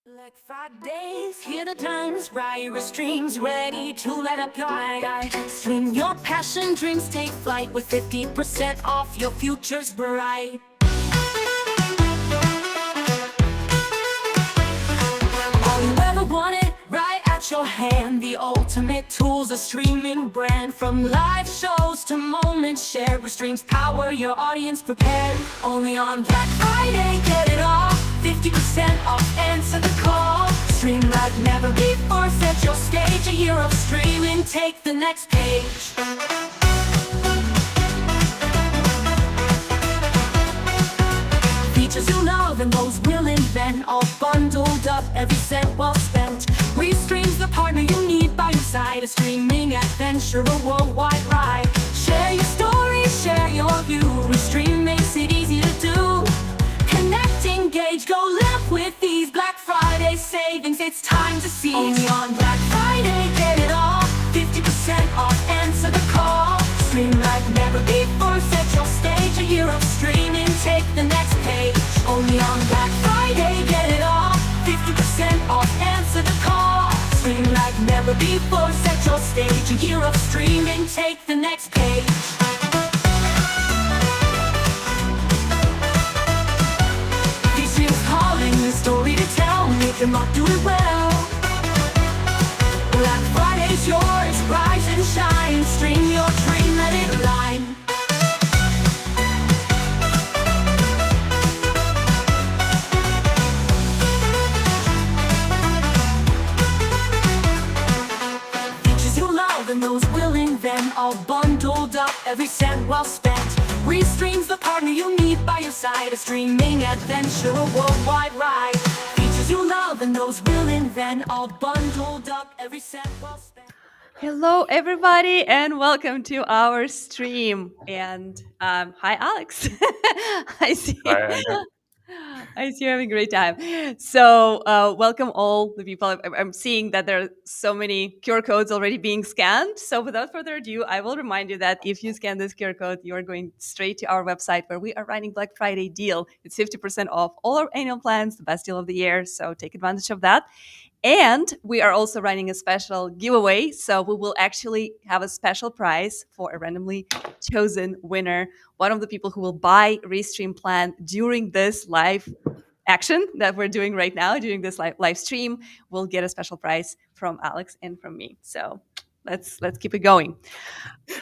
Like 5 days, here the time's right. Restream's ready to let up your eye. Stream your passion, dreams take flight with 50% off. Your future's bright. All you ever wanted, right at your hand. The ultimate tools, a streaming brand. From live shows to moments shared. Restream's power, your audience prepared. Only on Black Friday, get it all. 50% off, answer the call. Stream like never before, set your stage. A year of streaming, take the next page. Features you love and those we'll invent, all bundled up, every cent well spent. Restream's the partner you need by your side. A streaming adventure, a worldwide ride. Share your story, share your view. Restream makes it easy to do. Connect, engage, go live with these Black Friday savings. It's time to seize. Only on Black Friday, get it all. 50% off, answer the call. Stream like never before, set your stage. A year of streaming, take the next page. Only on Black Friday, get it all. 50% off, answer the call. Stream like never before, set your stage. A year of streaming, take the next page. The story to tell, make them all do it well. Black Friday's yours, rise and shine. Stream your dream, let it align. Features you love and those we'll invent, all bundled up, every cent well spent. Restream's the partner you need by your side. A streaming adventure, a worldwide ride. Features you love and those we'll invent, all bundled up, every cent well spent. Hello, everybody, and welcome to our stream. And hi, Alex. I see. Hi, Anya. I see you're having a great time. So, welcome all the people. I'm seeing that there are so many QR codes already being scanned. So, without further ado, I will remind you that if you scan this QR code, you are going straight to our website where we are running Black Friday deal. It's 50% off all our annual plans, the best deal of the year. So, take advantage of that. And we are also running a special giveaway. So we will actually have a special prize for a randomly chosen winner. One of the people who will buy Restream plan during this live action that we're doing right now, during this live stream, will get a special prize from Alex and from me. So let's keep it going.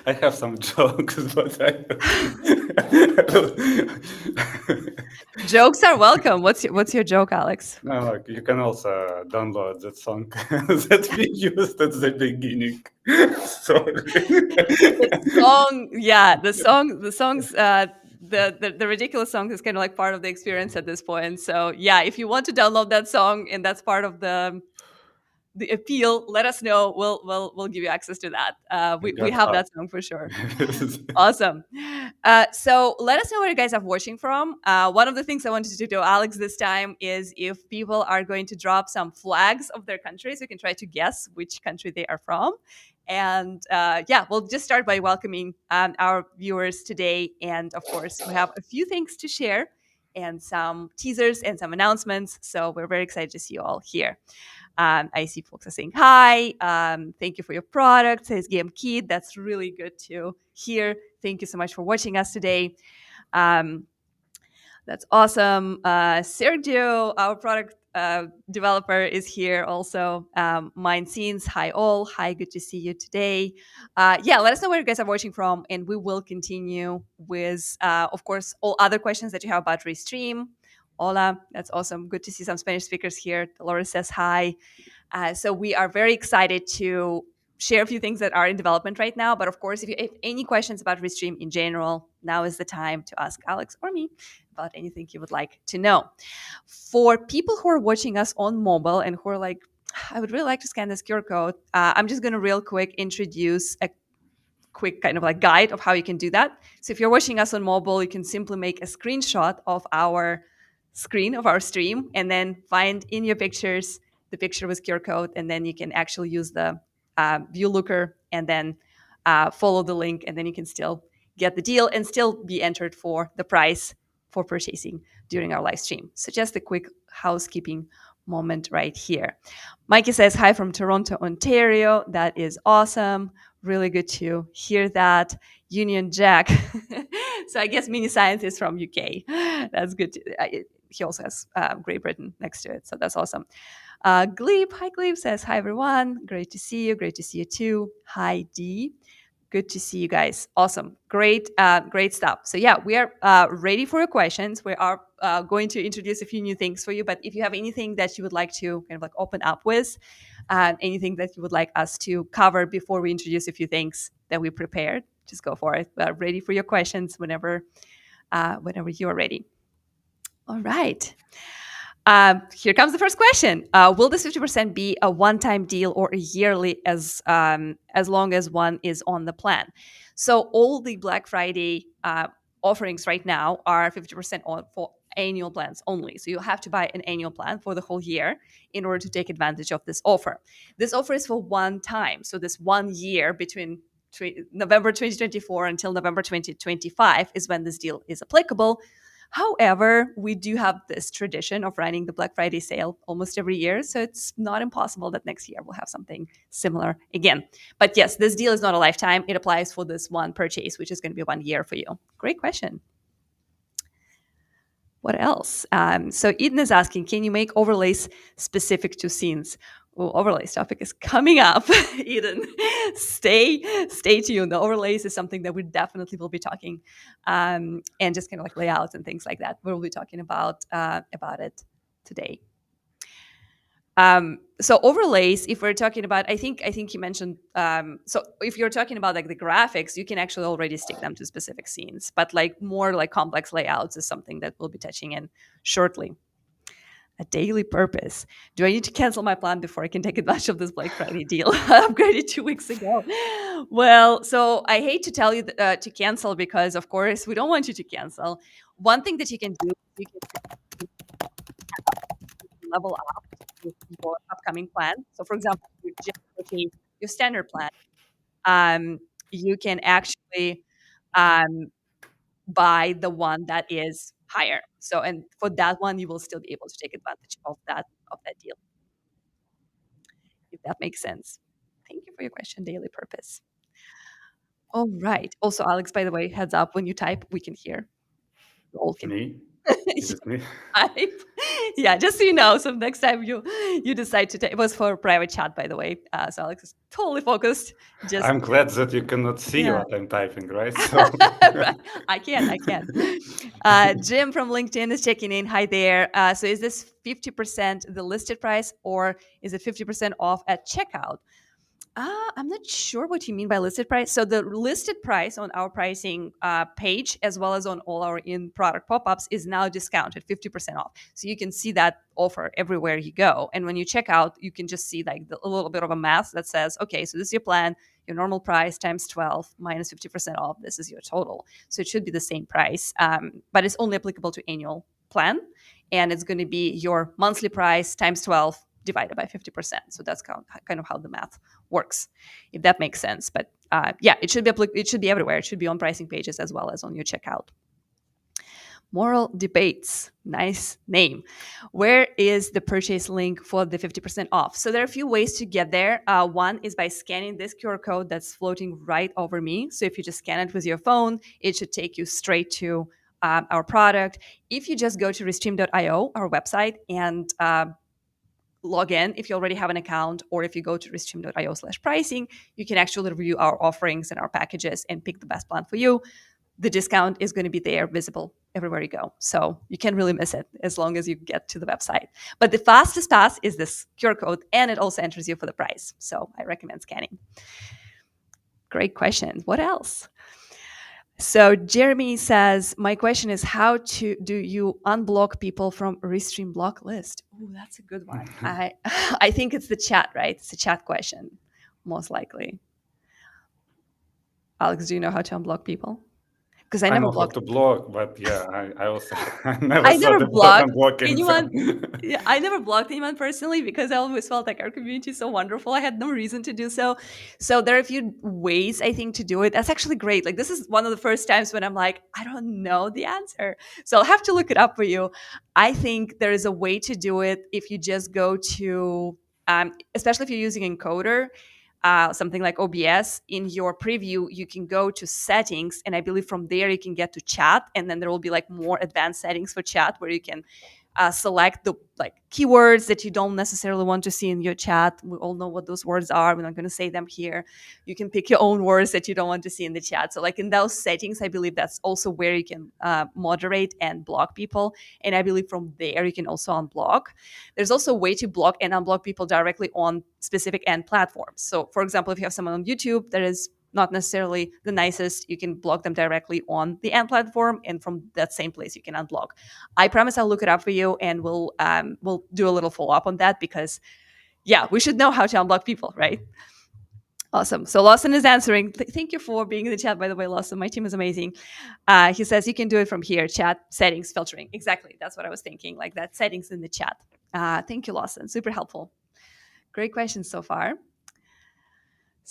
I have some jokes, but Jokes are welcome. What's your joke, Alex? no, you can also download that song that we used at the beginning. Sorry. The ridiculous song is kind of like part of the experience at this point. So yeah, if you want to download that song and that's part of the appeal, let us know. We'll give you access to that. I We got have hot. that song for sure. Awesome. So let us know where you guys are watching from. One of the things I wanted to do, Alex, this time is if people are going to drop some flags of their countries, you can try to guess which country they are from. And yeah, we'll just start by welcoming our viewers today. And of course, we have a few things to share and some teasers and some announcements. So we're very excited to see you all here. I see folks are saying hi. Thank you for your product, says Game Kid. That's really good to hear. Thank you so much for watching us today. Um, that's awesome. Sergio, our product developer, is here also. Mind Scenes, hi all. Hi, good to see you today. Yeah, let us know where you guys are watching from, and we will continue with, of course, all other questions that you have about Restream. Hola, that's awesome. Good to see some Spanish speakers here. Dolores says hi. So we are very excited to share a few things that are in development right now. But of course, if you have any questions about Restream in general, now is the time to ask Alex or me about anything you would like to know. For people who are watching us on mobile and who are like, I would really like to scan this QR code, I'm just going to real quick introduce a quick kind of like guide of how you can do that. So if you're watching us on mobile, you can simply make a screenshot of our screen of our stream and then find in your pictures the picture with QR code, and then you can actually use the view looker and then follow the link, and then you can still get the deal and still be entered for the price for purchasing during our live stream. So just a quick housekeeping moment right here. Mikey says, hi from Toronto, Ontario. That is awesome. Really good to hear that. Union Jack. So I guess Mini Science is from UK. That's good. He also has Great Britain next to it. So that's awesome. Gleep, hi Gleep, says, hi everyone. Great to see you. Great to see you too. Hi D. Good to see you guys. Awesome. Great stuff. So yeah, we are ready for your questions. We are going to introduce a few new things for you. But if you have anything that you would like to kind of like open up with, anything that you would like us to cover before we introduce a few things that we prepared, just go for it. We are ready for your questions whenever you are ready. All right. Here comes the first question. Will this 50% be a one-time deal or a yearly as long as one is on the plan? So all the Black Friday offerings right now are 50% on for annual plans only. So you have to buy an annual plan for the whole year in order to take advantage of this offer. This offer is for one time. So this 1 year between November 2024 until November 2025 is when this deal is applicable. However, we do have this tradition of running the Black Friday sale almost every year. So it's not impossible that next year we'll have something similar again. But yes, this deal is not a lifetime. It applies for this one purchase, which is going to be 1 year for you. Great question. What else? So Eden is asking, can you make overlays specific to scenes? Well, overlays topic is coming up. Eden, stay tuned. The overlays is something that we definitely will be talking, and just kind of like layouts and things like that. We'll be talking about it today. So overlays, if we're talking about, I think you mentioned, so if you're talking about like the graphics, you can actually already stick them to specific scenes, but like more like complex layouts is something that we'll be touching in shortly. A daily purpose. Do I need to cancel my plan before I can take advantage of this Black Friday deal? I upgraded 2 weeks ago. Well, so I hate to tell you to cancel because, of course, we don't want you to cancel. One thing that you can do, you can level up with your upcoming plan. So, for example, you just purchase your standard plan. You can actually buy the one that is higher. So, and for that one, you will still be able to take advantage of that deal, if that makes sense. Thank you for your question, daily purpose. All right. Also, Alex, by the way, heads up when you type, we can hear. We all can. Me? Is it me? Yeah, just so you know. So next time you decide to take, it was for private chat, by the way. So Alex is totally focused. Just I'm glad that you cannot see Yeah. what I'm typing, right? So Right. I can. Jim from LinkedIn is checking in. Hi there. So is this 50% the listed price or is it 50% off at checkout? I'm not sure what you mean by listed price. So the listed price on our pricing page, as well as on all our in-product pop-ups, is now discounted 50% off. So you can see that offer everywhere you go. And when you check out, you can just see like a little bit of a math that says, okay, so this is your plan, your normal price times 12 minus 50% off. This is your total. So it should be the same price, but it's only applicable to annual plan. And it's going to be your monthly price times 12 divided by 50%. So that's kind of how the math works, if that makes sense. But yeah, it should be everywhere. It should be on pricing pages as well as on your checkout. Moral Debates, nice name. Where is the purchase link for the 50% off? So there are a few ways to get there. One is by scanning this QR code that's floating right over me. So if you just scan it with your phone, it should take you straight to our product. If you just go to Restream.io, our website, and log in if you already have an account, or if you go to restream.io/pricing, you can actually review our offerings and our packages and pick the best plan for you. The discount is going to be there, visible everywhere you go. So you can't really miss it as long as you get to the website. But the fastest pass is this QR code, and it also enters you for the price. So I recommend scanning. Great question. What else? So Jeremy says, my question is, how do you unblock people from Restream block list? Oh, that's a good one. I think it's the chat, right? It's a chat question, most likely. Alex, do you know how to unblock people? because I I never know how blocked. to block, but yeah, I also I never I never thought about blocked unblocking anyone. them. Yeah, I never blocked anyone personally because I always felt like our community is so wonderful. I had no reason to do so. So there are a few ways I think to do it. That's actually great. Like this is one of the first times when I'm like, I don't know the answer. So I'll have to look it up for you. I think there is a way to do it if you just go to, especially if you're using encoder, something like OBS, in your preview, you can go to settings. And I believe from there you can get to chat. And then there will be like more advanced settings for chat where you can select the like keywords that you don't necessarily want to see in your chat. We all know what those words are. We're not going to say them here. You can pick your own words that you don't want to see in the chat. So like in those settings, I believe that's also where you can moderate and block people. And I believe from there you can also unblock. There's also a way to block and unblock people directly on specific end platforms. So for example, if you have someone on YouTube that is not necessarily the nicest, you can block them directly on the end platform, and from that same place you can unblock. I promise I'll look it up for you, and we'll do a little follow up on that because yeah, we should know how to unblock people, right? Awesome. So Lawson is answering. Thank you for being in the chat, by the way, Lawson. My team is amazing. He says you can do it from here, chat settings filtering. Exactly. That's what I was thinking. Like that settings in the chat. Thank you, Lawson. Super helpful. Great questions so far.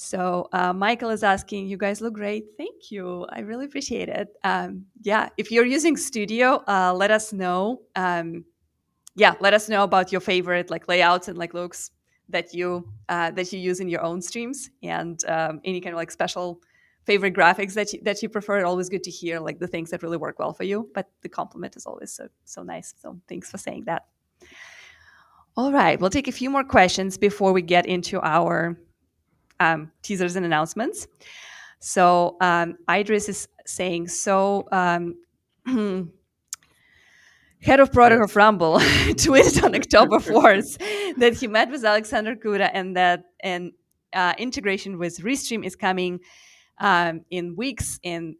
So Michael is asking, you guys look great. Thank you. I really appreciate it. Yeah, if you're using Studio, let us know. Let us know about your favorite like layouts and like looks that you use in your own streams, and any kind of like special favorite graphics that you prefer. Always good to hear like the things that really work well for you. But the compliment is always so nice. So thanks for saying that. All right, we'll take a few more questions before we get into our teasers and announcements. So Idris is saying, head of product of Rumble tweeted on October 4th that he met with Alexander Kuda and that integration with Restream is coming in weeks. And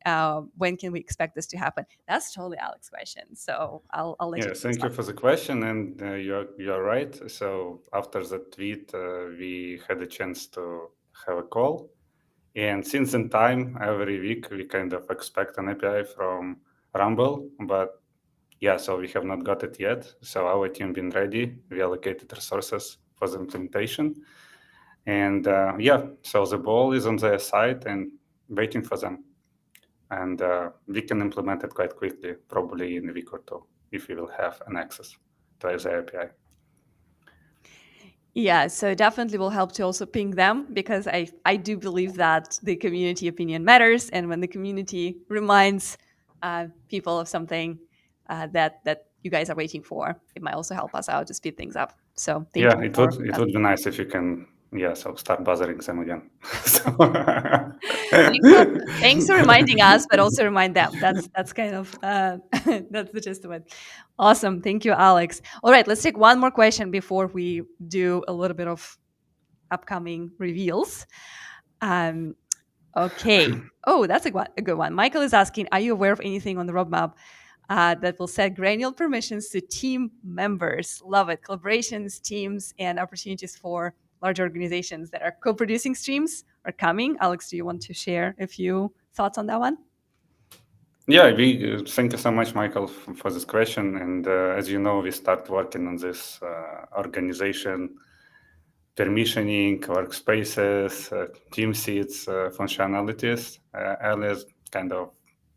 when can we expect this to happen? That's totally Alex's question. So I'll let you. Thank you for the question, and you're right. So after the tweet, we had a chance to have a call, and since in time, every week we kind of expect an API from Rumble, but so we have not got it yet. So our team been ready. We allocated resources for the implementation, and so the ball is on their side and waiting for them, and we can implement it quite quickly, probably in a week or two, if we will have an access to the API. Yeah, so definitely will help to also ping them, because I do believe that the community opinion matters, and when the community reminds people of something that you guys are waiting for, it might also help us out to speed things up. So thank you. It would be nice if you can so start bothering them again. Thanks for reminding us, but also remind them. That's kind of that's the gist of it. Awesome. Thank you, Alex. All right, let's take one more question before we do a little bit of upcoming reveals. Okay. Oh, that's a good one. Michael is asking, are you aware of anything on the roadmap that will set granular permissions to team members? Love it. Collaborations, teams, and opportunities for large organizations that are co-producing streams are coming. Alex, do you want to share a few thoughts on that one? Thank you so much, Michael, for this question. And as you know, we start working on this organization permissioning, workspaces, team seats, functionalities, earlier kind of,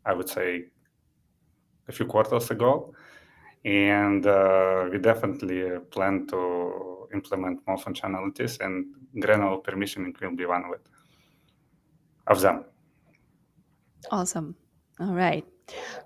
I would say, a few quarters ago. And we definitely plan to implement more functionalities, and granular permissioning will be one of them. Awesome. All right.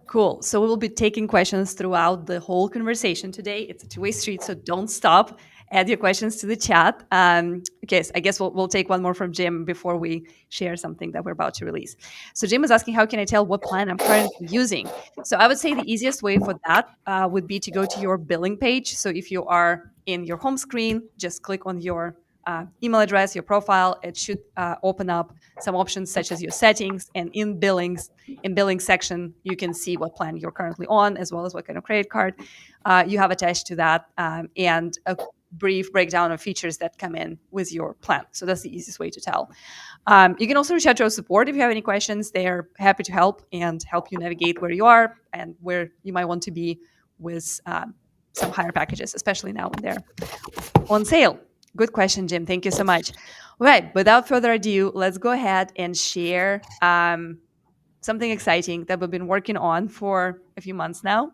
Cool. So we will be taking questions throughout the whole conversation today. It's a two-way street, so don't stop. Add your questions to the chat. Okay, so I guess we'll take one more from Jim before we share something that we're about to release. So Jim is asking, how can I tell what plan I'm currently using? So I would say the easiest way for that would be to go to your billing page. So if you are in your home screen, just click on your email address, your profile. It should open up some options such as your settings, and in billing section, you can see what plan you're currently on, as well as what kind of credit card you have attached to that. And a brief breakdown of features that come in with your plan. So that's the easiest way to tell. You can also reach out to our support if you have any questions. They are happy to help and help you navigate where you are and where you might want to be with some higher packages, especially now when they're on sale. Good question, Jim. Thank you so much. All right, without further ado, let's go ahead and share something exciting that we've been working on for a few months now.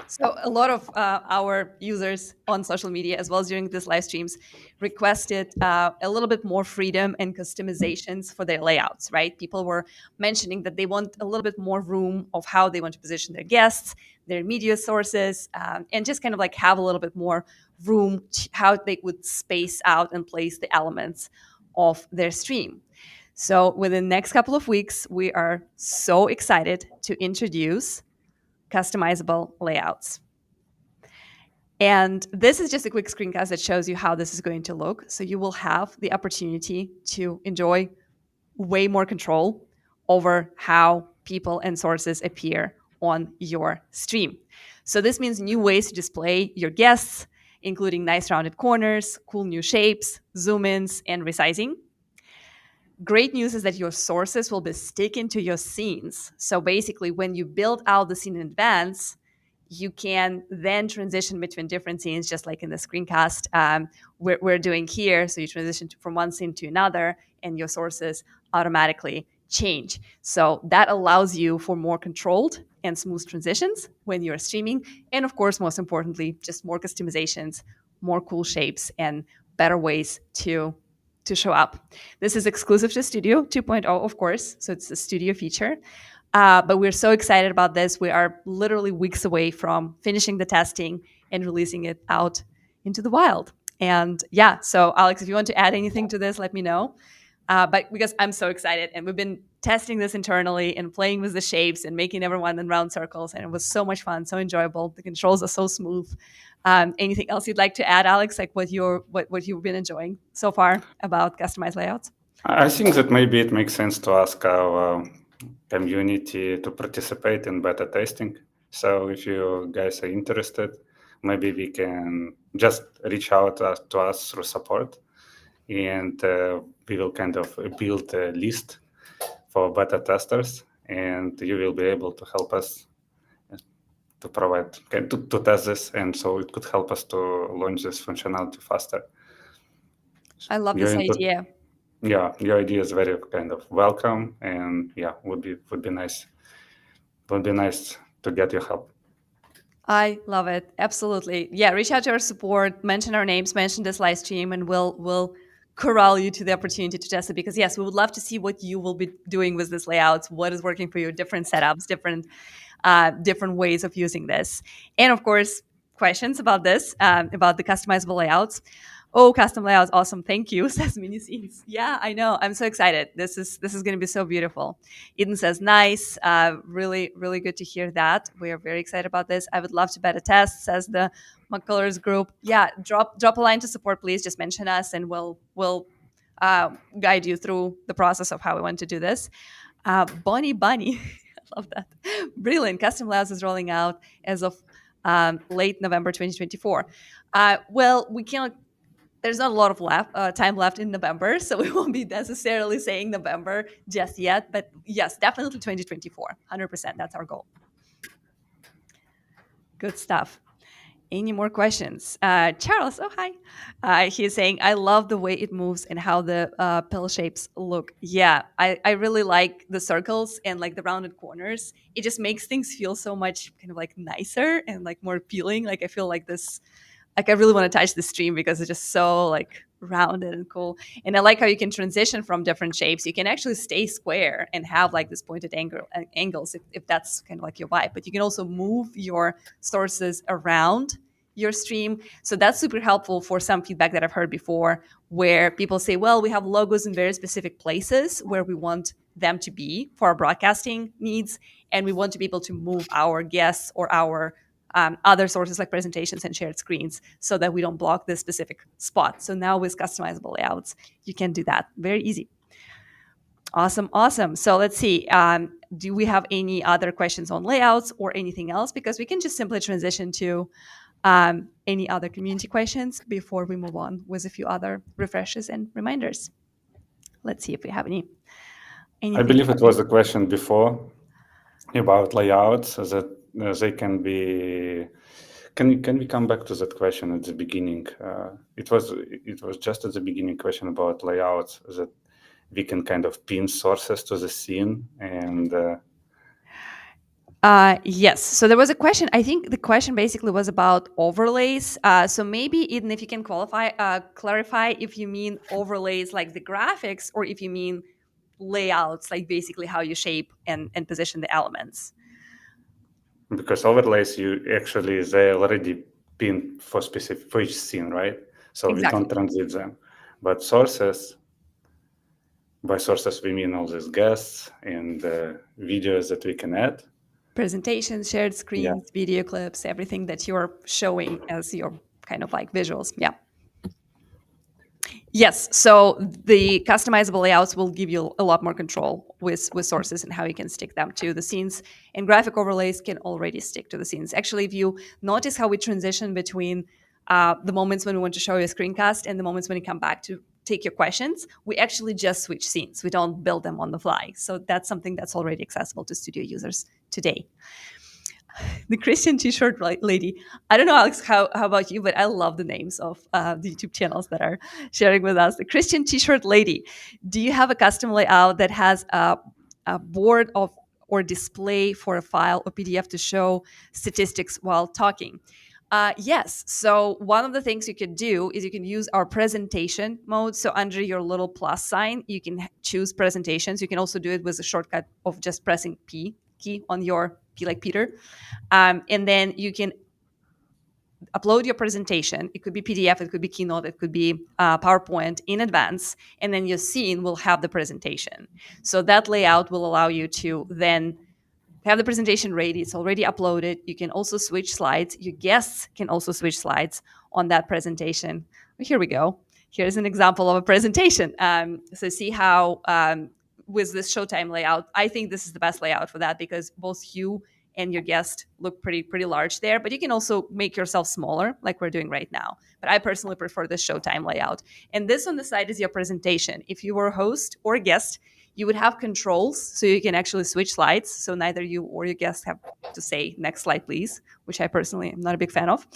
So a lot of our users on social media, as well as during these live streams, requested a little bit more freedom and customizations for their layouts, right? People were mentioning that they want a little bit more room of how they want to position their guests, their media sources, and just kind of like have a little bit more room to how they would space out and place the elements of their stream. So within the next couple of weeks, we are so excited to introduce customizable layouts. And this is just a quick screencast that shows you how this is going to look. So you will have the opportunity to enjoy way more control over how people and sources appear on your stream. So this means new ways to display your guests, including nice rounded corners, cool new shapes, zoom ins, and resizing. Great news is that your sources will be sticking to your scenes. So basically, when you build out the scene in advance, you can then transition between different scenes, just like in the screencast we're doing here. So you transition from one scene to another, and your sources automatically change. So that allows you for more controlled and smooth transitions when you're streaming. And of course, most importantly, just more customizations, more cool shapes, and better ways to show up. This is exclusive to Studio 2.0, of course, so it's a studio feature. But we're so excited about this. We are literally weeks away from finishing the testing and releasing it out into the wild. And yeah, so Alex, if you want to add anything to this, let me know. But because I'm so excited, and we've been testing this internally and playing with the shapes and making everyone in round circles, and it was so much fun, so enjoyable. The controls are so smooth. Anything else you'd like to add, Alex? Like what you've been enjoying so far about customized layouts? I think that maybe it makes sense to ask our community to participate in beta testing. So if you guys are interested, maybe we can just reach out to us through support, and we will kind of build a list for beta testers, and you will be able to help us to provide to test this, and so it could help us to launch this functionality faster. I love this idea. Yeah, your idea is very kind of welcome, and yeah, would be nice. Would be nice to get your help. I love it. Absolutely. Yeah, reach out to our support, mention our names, mention this live stream, and we'll corral you to the opportunity to test it, because yes, we would love to see what you will be doing with this layouts, what is working for you, different setups, different ways of using this. And of course, questions about this, about the customizable layouts. Oh, custom layouts, awesome. Thank you, says Mini Scenes. Yeah, I know. I'm so excited. This is going to be so beautiful. Eden says, nice. Really, really good to hear that. We are very excited about this. I would love to beta test, says the McCullers group. Yeah, drop a line to support, please. Just mention us, and we'll guide you through the process of how we want to do this. Bonnie Bunny, I love that. Brilliant. Custom layouts is rolling out as of late November 2024. Well, we can't. There's not a lot of time left in November, so we won't be necessarily saying November just yet. But yes, definitely 2024, 100%. That's our goal. Good stuff. Any more questions? Charles, oh, hi. He's saying, I love the way it moves and how the pill shapes look. Yeah, I really like the circles and like the rounded corners. It just makes things feel so much kind of like nicer and like more appealing. Like I feel like this, like I really want to touch the stream because it's just so like rounded and cool. And I like how you can transition from different shapes. You can actually stay square and have like this pointed angles if that's kind of like your vibe. But you can also move your sources around your stream. So that's super helpful for some feedback that I've heard before, where people say, well, we have logos in very specific places where we want them to be for our broadcasting needs. And we want to be able to move our guests or our other sources like presentations and shared screens so that we don't block this specific spot. So now with customizable layouts, you can do that. Very easy. Awesome. So let's see. Do we have any other questions on layouts or anything else? Because we can just simply transition to Any other community questions before we move on with a few other refreshes and reminders? Let's see if we have anything. I believe it was a question before about layouts that they can be. Can we come back to that question at the beginning? It was just at the beginning question about layouts that we can kind of pin sources to the scene and. Yes. So there was a question. I think the question basically was about overlays. So maybe Eden, if you can clarify if you mean overlays like the graphics, or if you mean layouts, like basically how you shape and position the elements. Because overlays, they already pinned for each scene, right? So Exactly. we don't transit them. But sources, by sources we mean all these guests and videos that we can add. Presentations, shared screens, video clips, everything that you're showing as your kind of like visuals. Yeah. Yes. So the customizable layouts will give you a lot more control with sources and how you can stick them to the scenes. And graphic overlays can already stick to the scenes. Actually, if you notice how we transition between the moments when we want to show you a screencast and the moments when you come back to take your questions, we actually just switch scenes. We don't build them on the fly. So that's something that's already accessible to studio users today. The Christian T-shirt lady. I don't know, Alex, how about you, but I love the names of the YouTube channels that are sharing with us. The Christian T-shirt lady. Do you have a custom layout that has a board of or display for a file or PDF to show statistics while talking? Yes. So one of the things you could do is you can use our presentation mode. So under your little plus sign, you can choose presentations. You can also do it with a shortcut of just pressing P key on your P like Peter. And then you can upload your presentation. It could be PDF, it could be Keynote, it could be PowerPoint in advance, and then your scene will have the presentation. So that layout will allow you to then have the presentation ready. It's already uploaded. You can also switch slides. Your guests can also switch slides on that presentation. Here we go. Here's an example of a presentation. So see how with this Showtime layout, I think this is the best layout for that because both you and your guest look pretty large there. But you can also make yourself smaller, like we're doing right now. But I personally prefer the Showtime layout. And this on the side is your presentation. If you were a host or a guest, you would have controls so you can actually switch slides. So neither you or your guests have to say next slide, please, which I personally am not a big fan of.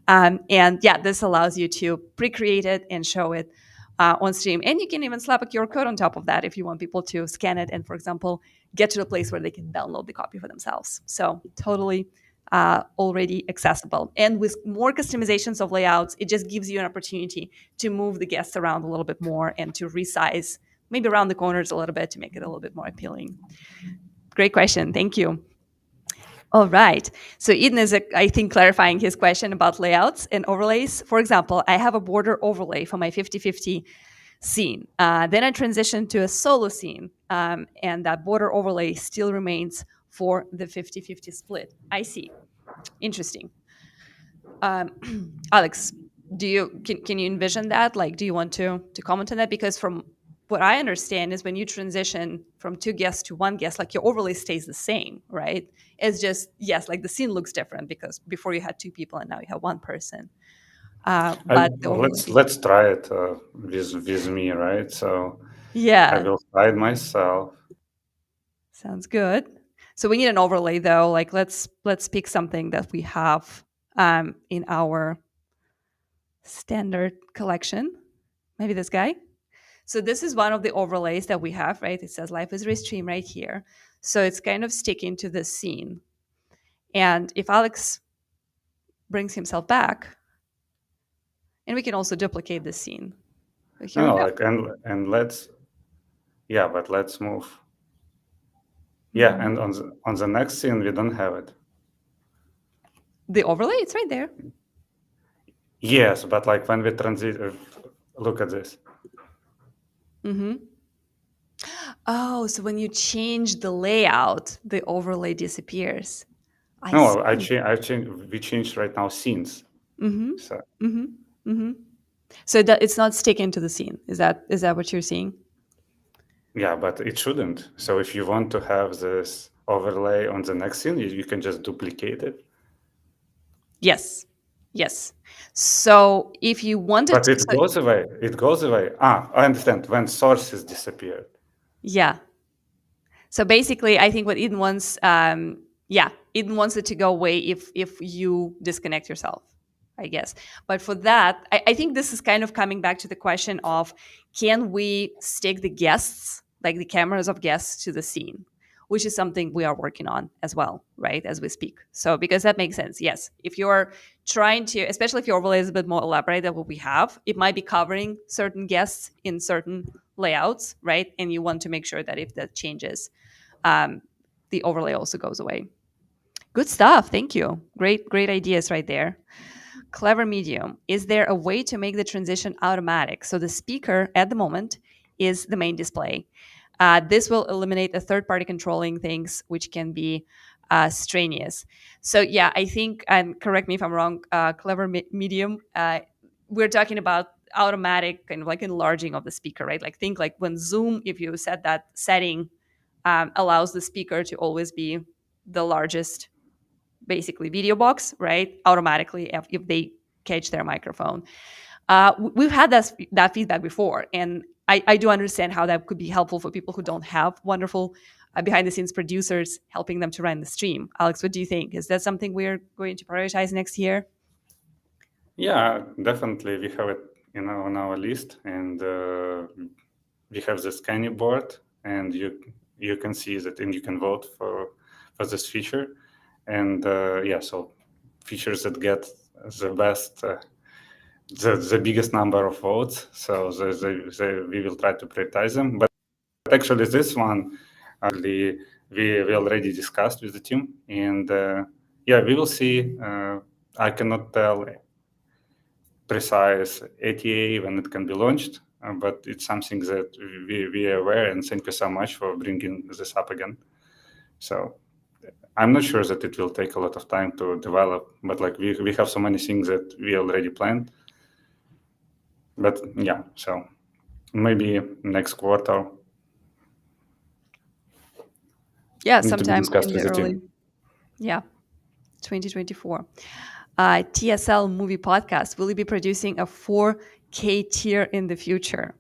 And yeah, this allows you to pre-create it and show it on stream. And you can even slap a QR code on top of that if you want people to scan it and, for example, get to the place where they can download the copy for themselves. So totally already accessible. And with more customizations of layouts, it just gives you an opportunity to move the guests around a little bit more and to resize maybe around the corners a little bit to make it a little bit more appealing. Great question. Thank you. All right. So Eden is, I think, clarifying his question about layouts and overlays. For example, I have a border overlay for my 50-50 scene. Then I transition to a solo scene, and that border overlay still remains for the 50-50 split. I see. Interesting. Alex, can you envision that? Like, do you want to comment on that? Because from what I understand is when you transition from two guests to one guest, like your overlay stays the same, right? It's just, yes, like the scene looks different because before you had two people and now you have one person. But let's try it with me, right? So yeah, I will hide myself. sounds good. So we need an overlay though. Like let's pick something that we have in our standard collection. Maybe this guy. So this is one of the overlays that we have, right? It says life is Restream right here. So it's kind of sticking to this scene. And if Alex brings himself back, and we can also duplicate this scene. So here we go. Like and let's but let's move. Yeah, and on the next scene we don't have it. The overlay, it's right there. Yes, but like when we transit, look at this. Oh, so when you change the layout, the overlay disappears. We changed right now scenes. So that it's not sticking to the scene. Is that what you're seeing? Yeah, but it shouldn't. So if you want to have this overlay on the next scene, you can just duplicate it. Yes. Yes. So if you wanted But to, it goes away. It goes away. Ah, I understand. When sources disappeared. yeah. So basically, I think what Eden wants, yeah, Eden wants it to go away if you disconnect yourself, I guess. But for that, I think this is kind of coming back to the question of, can we stick the guests, like the cameras of guests, to the scene, which is something we are working on as well, right, as we speak. So because that makes sense, yes. If you're trying to, especially if your overlay is a bit more elaborate than what we have, it might be covering certain guests in certain layouts, right? And you want to make sure that if that changes, um, the overlay also goes away. Good stuff. Thank you. Great ideas right there. Clever medium. Is there a way to make the transition automatic? So the speaker at the moment is the main display. This will eliminate the third party controlling things, which can be strenuous. So, yeah, I think, and correct me if I'm wrong, clever medium, we're talking about automatic kind of like enlarging of the speaker, right? Like, think like when Zoom, if you set that setting, allows the speaker to always be the largest, basically, video box, right? Automatically, if they catch their microphone. We've had that feedback before, and I do understand how that could be helpful for people who don't have wonderful behind the scenes producers helping them to run the stream. Alex, what do you think? Is that something we're going to prioritize next year? Yeah, definitely. We have it, on our list, and we have the scanning board, and you can see that, and you can vote for this feature. And yeah, so features that get the best, the biggest number of votes. So we will try to prioritize them. But actually, this one, we already discussed with the team, and yeah, we will see. I cannot tell precise ATA when it can be launched, but it's something that we are aware, and thank you so much for bringing this up again. So I'm not sure that it will take a lot of time to develop, but like we have so many things that we already planned. But yeah, so maybe next quarter. Yeah, Need to be sometime discussed in the with the early, team. yeah, 2024. TSL movie podcast. Will you be producing a 4K tier in the future?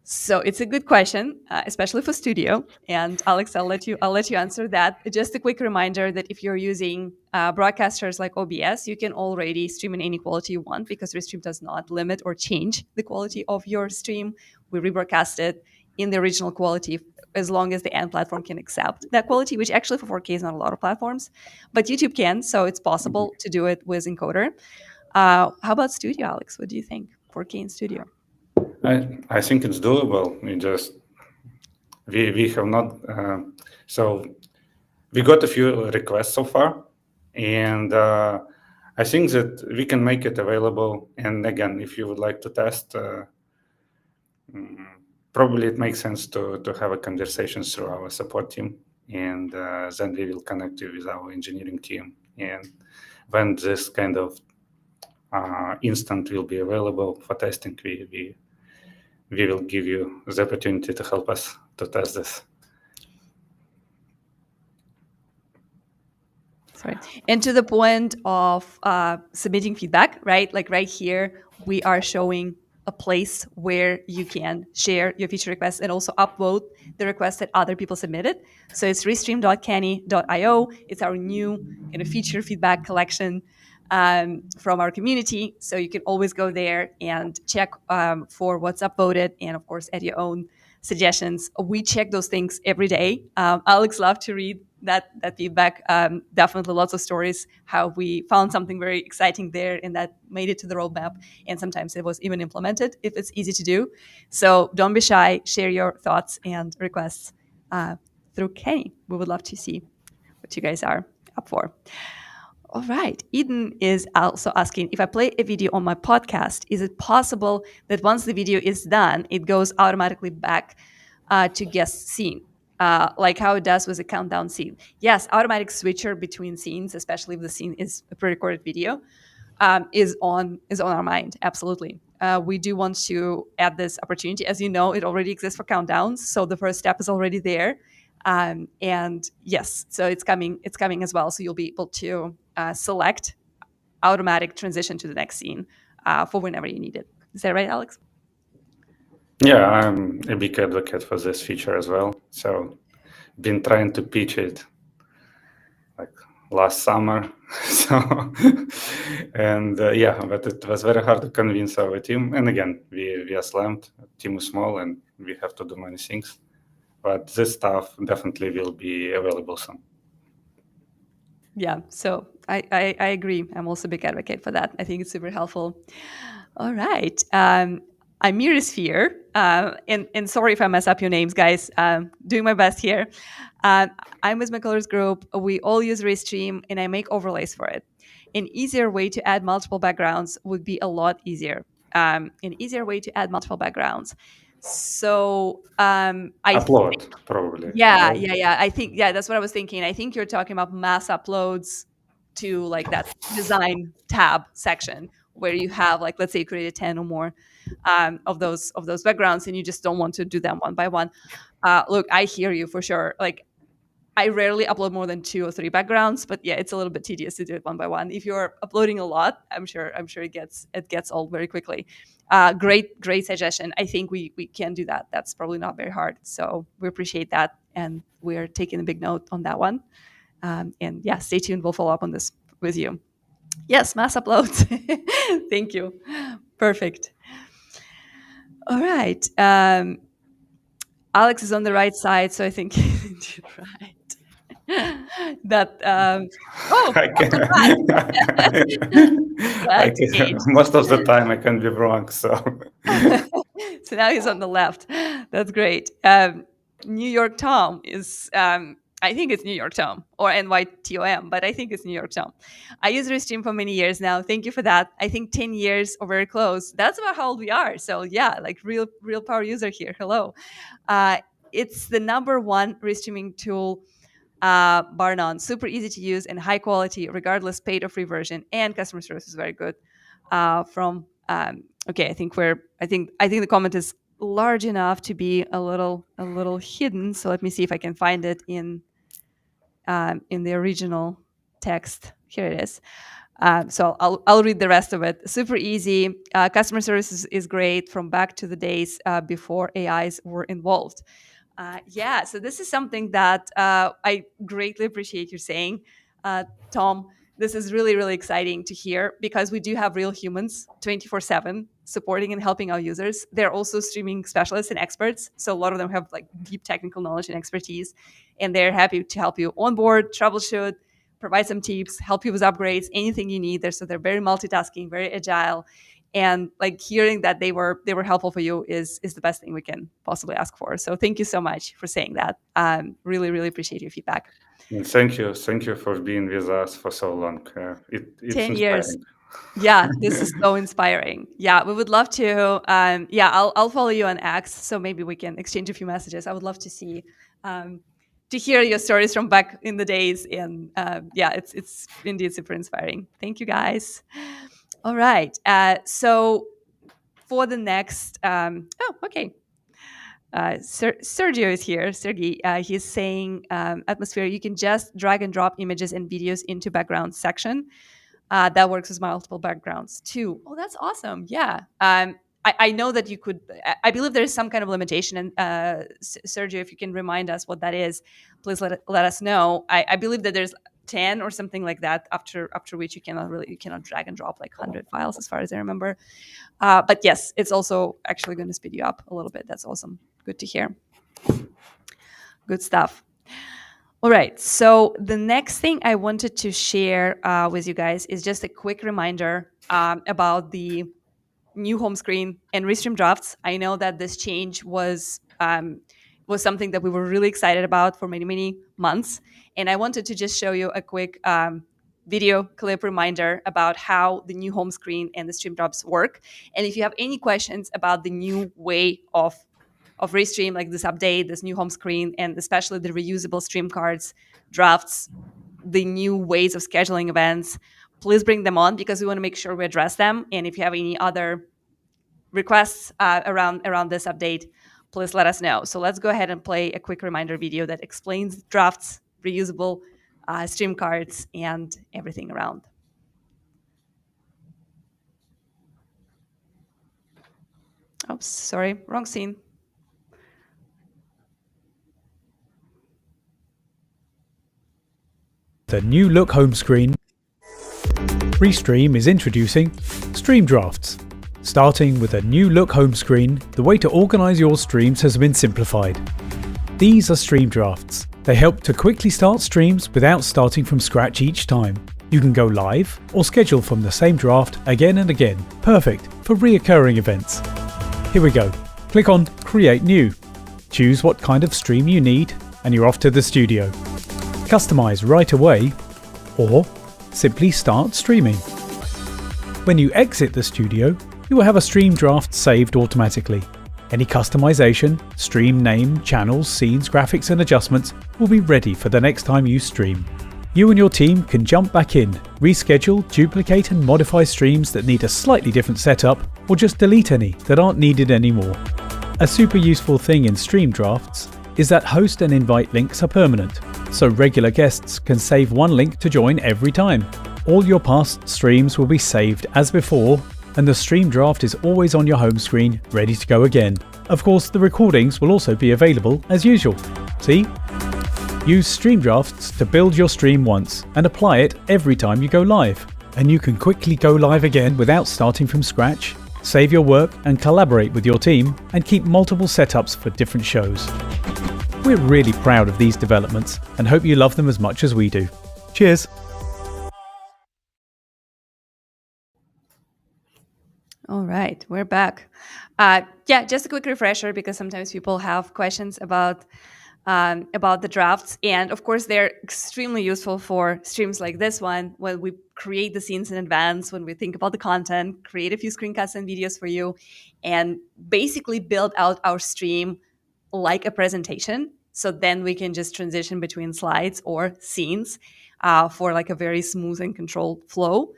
So it's a good question, especially for studio. And Alex, I'll let you answer that. Just a quick reminder that if you're using broadcasters like OBS, you can already stream in any quality you want, because Restream does not limit or change the quality of your stream. We rebroadcast it in the original quality as long as the end platform can accept that quality, which actually for 4K is not a lot of platforms, but YouTube can, so it's possible to do it with encoder. How about studio, Alex? What do you think? 4K in studio? I think it's doable. We have not. So we got a few requests so far, and I think that we can make it available. And again, if you would like to test, mm, probably it makes sense to have a conversation through our support team, and then we will connect you with our engineering team. And when this kind of instant will be available for testing, we will give you the opportunity to help us to test this. Sorry. And to the point of submitting feedback, right? Like right here, we are showing a place where you can share your feature requests and also upvote the requests that other people submitted. So it's restream.canny.io. It's our new kind of feature feedback collection from our community. So you can always go there and check for what's upvoted, and of course add your own suggestions. We check those things every day. Alex loved to read that feedback. Definitely lots of stories how we found something very exciting there and that made it to the roadmap, and sometimes it was even implemented if it's easy to do. So don't be shy, share your thoughts and requests through Kenny. We would love to see what you guys are up for. All right. Eden is also asking, if I play a video on my podcast, is it possible that once the video is done, it goes automatically back to guest scene, like how it does with a countdown scene? Yes, automatic switcher between scenes, especially if the scene is a pre-recorded video, is on our mind. Absolutely. We do want to add this opportunity. As you know, it already exists for countdowns, so the first step is already there. And yes, so it's coming as well. So you'll be able to select automatic transition to the next scene for whenever you need it. Is that right, Alex? Yeah, I'm a big advocate for this feature as well. So, been trying to pitch it like last summer. So, and yeah, but it was very hard to convince our team. And again, we are slammed. Team is small, and we have to do many things. But this stuff definitely will be available soon. Yeah, so I agree. I'm also a big advocate for that. I think it's super helpful. All right. Amir is here. And sorry if I mess up your names, guys. Doing my best here. I'm with my colors group. We all use Restream, and I make overlays for it. An easier way to add multiple backgrounds would be a lot easier. An easier way to add multiple backgrounds. So I Upload, probably, yeah, right? yeah, yeah. I think that's what I was thinking. I think you're talking about mass uploads to like that design tab section where you have like, let's say you created 10 or more of those backgrounds and you just don't want to do them one by one. Look, I hear you for sure. Like I rarely upload more than 2 or 3 backgrounds, but yeah, it's a little bit tedious to do it one by one. If you're uploading a lot, I'm sure it gets old very quickly. Great suggestion. I think we can do that. That's probably not very hard. So we appreciate that, and we're taking a big note on that one. And yeah, stay tuned. We'll follow up on this with you. Yes, mass uploads. Thank you. Perfect. All right. Alex is on the right side, so I think he's right. That oh, I can, I that can, changed. most of the time I can be wrong. So, So now he's on the left. That's great. New York Tom is I think it's New York Tom or NYTOM, but I think it's New York Tom. I use Restream for many years now. Thank you for that. I think 10 years or very close. That's about how old we are. So yeah, like real power user here. Hello. It's the number one restreaming tool, bar none. Super easy to use and high quality, regardless paid or free version. And customer service is very good. From okay, I think the comment is large enough to be a little hidden. So let me see if I can find it in the original text. Here it is. So I'll read the rest of it. Super easy. Customer service is great from back to the days before AIs were involved. Yeah, so this is something that I greatly appreciate you saying, Tom. This is really, really exciting to hear because we do have real humans 24/7 supporting and helping our users. They're also streaming specialists and experts. So a lot of them have like deep technical knowledge and expertise, and they're happy to help you onboard, troubleshoot, provide some tips, help you with upgrades, anything you need there. So they're very multitasking, very agile, and like hearing that they were helpful for you is the best thing we can possibly ask for. So thank you so much for saying that. Really appreciate your feedback. and thank you for being with us for so long. It's 10 years. inspiring. Yeah, this is so inspiring. Yeah, we would love to. Yeah, I'll follow you on X, so maybe we can exchange a few messages. I would love to see, to hear your stories from back in the days, and yeah, it's indeed super inspiring. Thank you, guys. All right, so for the next, oh, okay. Sergio is here. Sergey, he's saying, Atmosphere, you can just drag and drop images and videos into background section. That works with multiple backgrounds too. Oh, that's awesome. Yeah. I know that you could, I believe there's some kind of limitation. And Sergio, if you can remind us what that is, please let us know. I believe that there's 10 or something like that, after which you cannot drag and drop like 100 files as far as I remember. But yes, it's also actually going to speed you up a little bit. That's awesome. Good to hear. Good stuff. All right. So the next thing I wanted to share with you guys is just a quick reminder about the new home screen and Restream drafts. I know that this change was something that we were really excited about for many months, and I wanted to just show you a quick video clip reminder about how the new home screen and the stream drafts work. And if you have any questions about the new way of Restream, like this update, this new home screen, and especially the reusable stream cards, drafts, the new ways of scheduling events, please bring them on because we want to make sure we address them. And if you have any other requests around this update, please let us know. So let's go ahead and play a quick reminder video that explains drafts, reusable stream cards, and everything around. Oops, sorry, wrong scene. The new look home screen, Restream is introducing Stream Drafts. Starting with a new look home screen, the way to organize your streams has been simplified. These are Stream Drafts. They help to quickly start streams without starting from scratch each time. You can go live or schedule from the same draft again and again. Perfect for reoccurring events. Here we go. Click on Create New. Choose what kind of stream you need and you're off to the studio. Customize right away or simply start streaming. When you exit the studio, you will have a stream draft saved automatically. Any customization, stream name, channels, scenes, graphics and adjustments will be ready for the next time you stream. You and your team can jump back in, reschedule, duplicate and modify streams that need a slightly different setup, or just delete any that aren't needed anymore. A super useful thing in stream drafts is that host and invite links are permanent, so regular guests can save one link to join every time. All your past streams will be saved as before, and the stream draft is always on your home screen, ready to go again. Of course, the recordings will also be available as usual. See? Use stream drafts to build your stream once and apply it every time you go live. And you can quickly go live again without starting from scratch, save your work and collaborate with your team, and keep multiple setups for different shows. We're really proud of these developments and hope you love them as much as we do. Cheers! All right, we're back. Just a quick refresher because sometimes people have questions about the drafts, and of course they're extremely useful for streams like this one when we create the scenes in advance, when we think about the content, create a few screencasts and videos for you, and basically build out our stream like a presentation. So then we can just transition between slides or scenes for like a very smooth and controlled flow.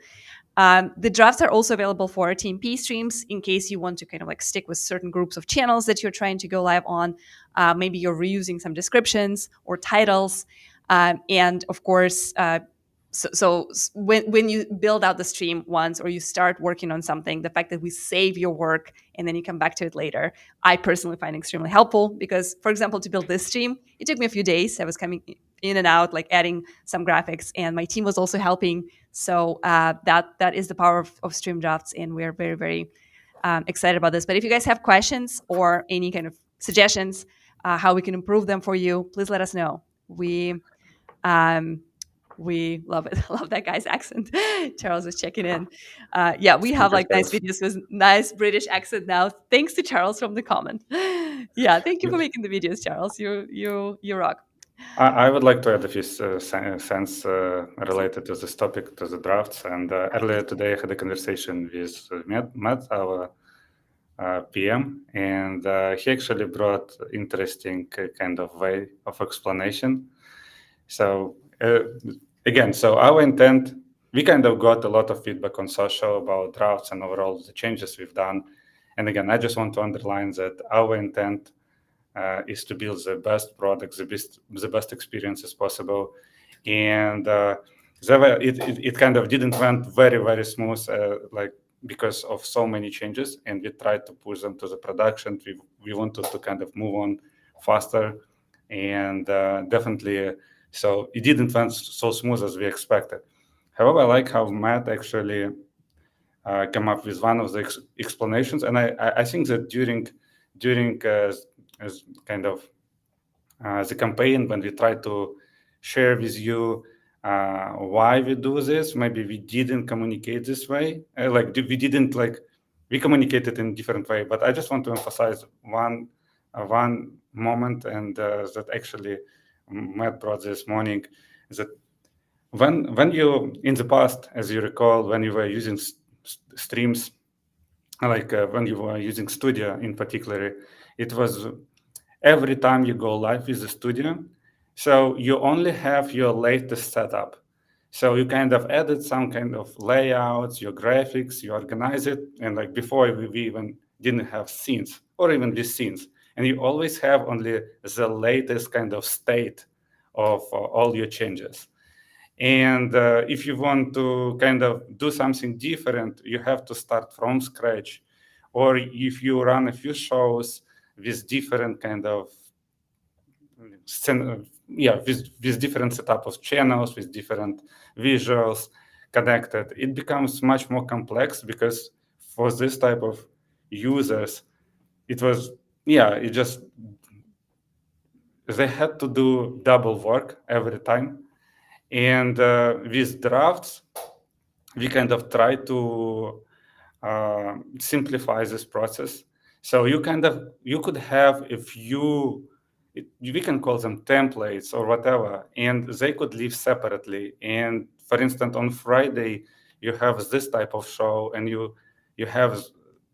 The drafts are also available for TMP streams in case you want to kind of like stick with certain groups of channels that you're trying to go live on. Maybe you're reusing some descriptions or titles. And of course, when you build out the stream once or you start working on something, the fact that we save your work and then you come back to it later, I personally find extremely helpful because, for example, to build this stream, it took me a few days. I was coming in and out, like adding some graphics, and my team was also helping. So that is the power of stream drafts, and we're very, very excited about this. But if you guys have questions or any kind of suggestions how we can improve them for you, please let us know. We love it. Love that guy's accent. Charles is checking in. We have like nice videos with nice British accent now. Thanks to Charles from the comment. Yeah, thank you for making the videos, Charles. You rock. I would like to add a few cents related to this topic, to the drafts. And earlier today, I had a conversation with Matt, our PM, and he actually brought interesting kind of way of explanation. So again, so our intent, we kind of got a lot of feedback on social about drafts and overall the changes we've done. And again, I just want to underline that our intent is to build the best products, the best experiences possible. And it kind of didn't went very, very smooth, like because of so many changes. And we tried to push them to the production. We wanted to kind of move on faster. And definitely, so it didn't went so smooth as we expected. However, I like how Matt actually came up with one of the explanations. And I think that during as kind of the campaign, when we try to share with you why we do this, maybe we didn't communicate this way. We communicated in a different way. But I just want to emphasize one moment, and that actually Matt brought this morning, is that when you, in the past, as you recall, when you were using streams, like when you were using Studio in particular, it was every time you go live with the Studio, so you only have your latest setup. So you kind of added some kind of layouts, your graphics, you organize it, and like before we even didn't have scenes or even these scenes, and you always have only the latest kind of state of all your changes. And if you want to kind of do something different, you have to start from scratch, or if you run a few shows with different kind of with different setup of channels, with different visuals connected, it becomes much more complex, because for this type of users, it was, it just, they had to do double work every time. And with drafts, we kind of try to simplify this process. So you could have a few, we can call them templates or whatever, and they could live separately. And for instance, on Friday, you have this type of show, and you have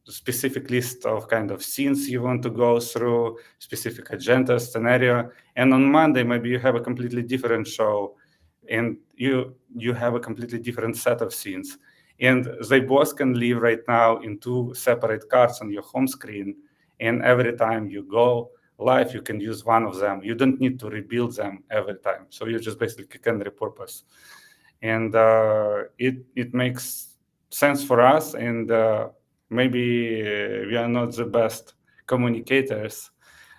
specific list of kind of scenes you want to go through, specific agenda scenario. And on Monday, maybe you have a completely different show, and you have a completely different set of scenes. And they both can live right now in two separate cards on your home screen. And every time you go live, you can use one of them. You don't need to rebuild them every time. So you just basically can repurpose. And it makes sense for us. And maybe we are not the best communicators,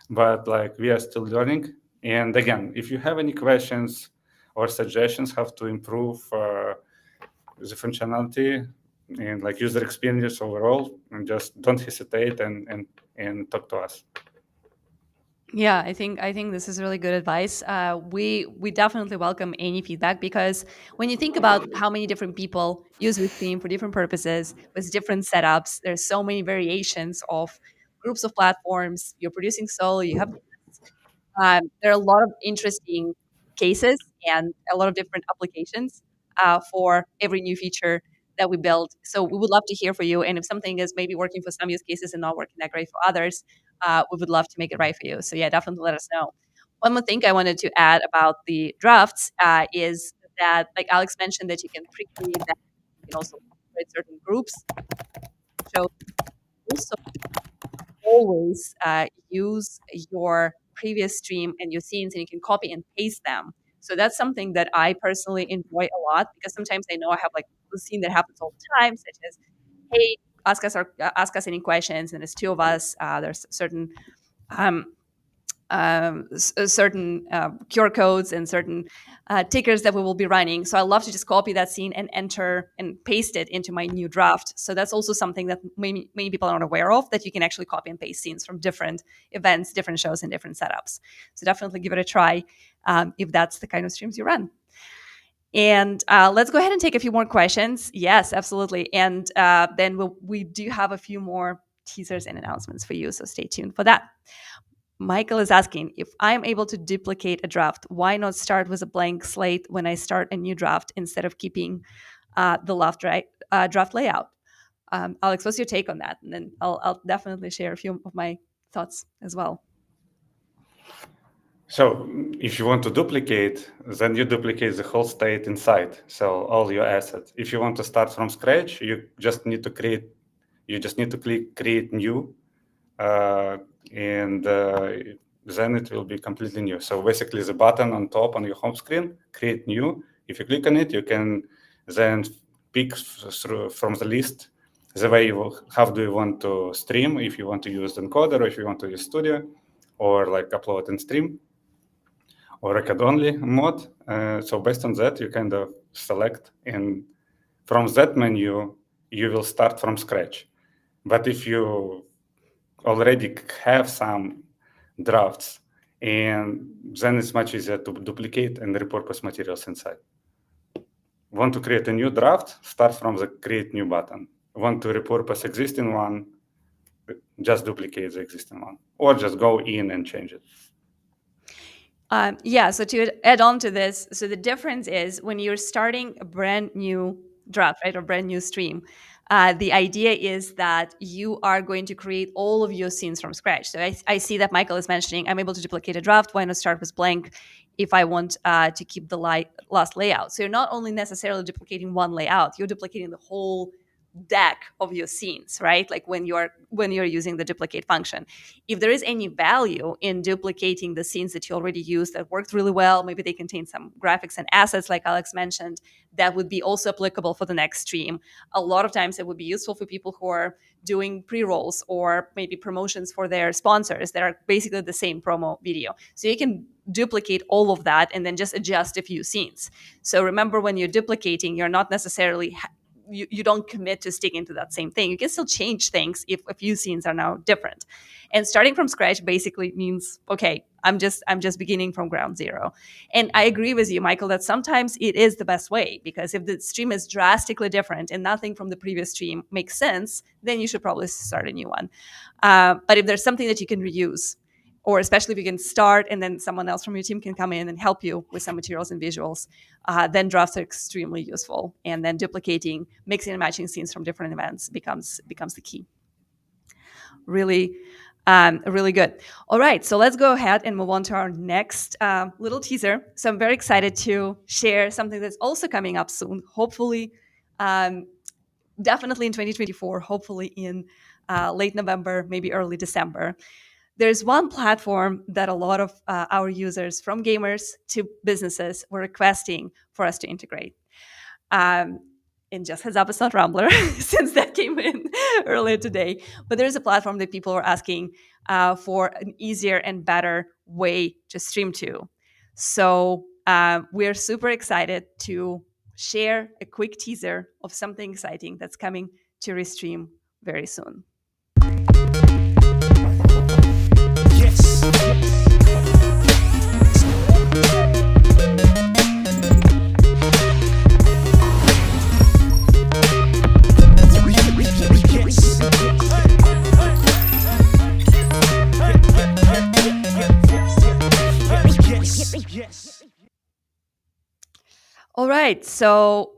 but like we are still learning. And again, if you have any questions or suggestions how to improve the functionality and like user experience overall, and just don't hesitate and talk to us. Yeah, I think this is really good advice. We definitely welcome any feedback, because when you think about how many different people use Restream for different purposes with different setups, there's so many variations of groups of platforms. You're producing solo, you have there are a lot of interesting cases and a lot of different applications for every new feature that we build. So we would love to hear from you. And if something is maybe working for some use cases and not working that great for others, we would love to make it right for you. So yeah, definitely let us know. One more thing I wanted to add about the drafts is that, like Alex mentioned, that you can pre-create that. You can also create certain groups. So also always use your previous stream and your scenes, and you can copy and paste them. So that's something that I personally enjoy a lot, because sometimes I know I have like a scene that happens all the time, such as, hey, ask us any questions, and there's two of us. There's certain um, certain QR codes and certain tickers that we will be running. So I love to just copy that scene and enter and paste it into my new draft. So that's also something that many people are not aware of, that you can actually copy and paste scenes from different events, different shows, and different setups. So definitely give it a try if that's the kind of streams you run. And let's go ahead and take a few more questions. Yes, absolutely. And then we do have a few more teasers and announcements for you. So stay tuned for that. Michael is asking, if I'm able to duplicate a draft, why not start with a blank slate when I start a new draft instead of keeping the draft layout? Alex, what's your take on that? And then I'll definitely share a few of my thoughts as well. So if you want to duplicate, then you duplicate the whole state inside. So all your assets. If you want to start from scratch, you just need to click create new. And then it will be completely new. So basically the button on top on your home screen, create new. If you click on it, you can then pick from the list the way how do you want to stream, if you want to use encoder, or if you want to use studio, or like upload and stream, or record only mode. So based on that, you kind of select, and from that menu, you will start from scratch. But if you already have some drafts, and then it's much easier to duplicate and repurpose materials inside. Want to create a new draft? Start from the create new button. Want to repurpose existing one? Just duplicate the existing one, or just go in and change it. Yeah, so to add on to this, so the difference is when you're starting a brand new draft, right, or brand new stream, the idea is that you are going to create all of your scenes from scratch. So I see that Michael is mentioning, I'm able to duplicate a draft. Why not start with blank if I want to keep the last layout? So you're not only necessarily duplicating one layout, you're duplicating the whole deck of your scenes, right? Like when you're using the duplicate function. If there is any value in duplicating the scenes that you already used that worked really well, maybe they contain some graphics and assets like Alex mentioned, that would be also applicable for the next stream. A lot of times it would be useful for people who are doing pre-rolls or maybe promotions for their sponsors that are basically the same promo video. So you can duplicate all of that and then just adjust a few scenes. So remember, when you're duplicating, you're not necessarily you don't commit to sticking to that same thing. You can still change things if a few scenes are now different. And starting from scratch basically means, okay, I'm just beginning from ground zero. And I agree with you, Michael, that sometimes it is the best way, because if the stream is drastically different and nothing from the previous stream makes sense, then you should probably start a new one. But if there's something that you can reuse, or especially if you can start and then someone else from your team can come in and help you with some materials and visuals, then drafts are extremely useful. And then duplicating, mixing and matching scenes from different events becomes the key. Really good. All right, so let's go ahead and move on to our next little teaser. So I'm very excited to share something that's also coming up soon, hopefully, definitely in 2024, hopefully in late November, maybe early December. There's one platform that a lot of our users, from gamers to businesses, were requesting for us to integrate. And just heads up, it's not Rumbler, since that came in earlier today. But there's a platform that people are asking for an easier and better way to stream to. So we're super excited to share a quick teaser of something exciting that's coming to Restream very soon. All right, so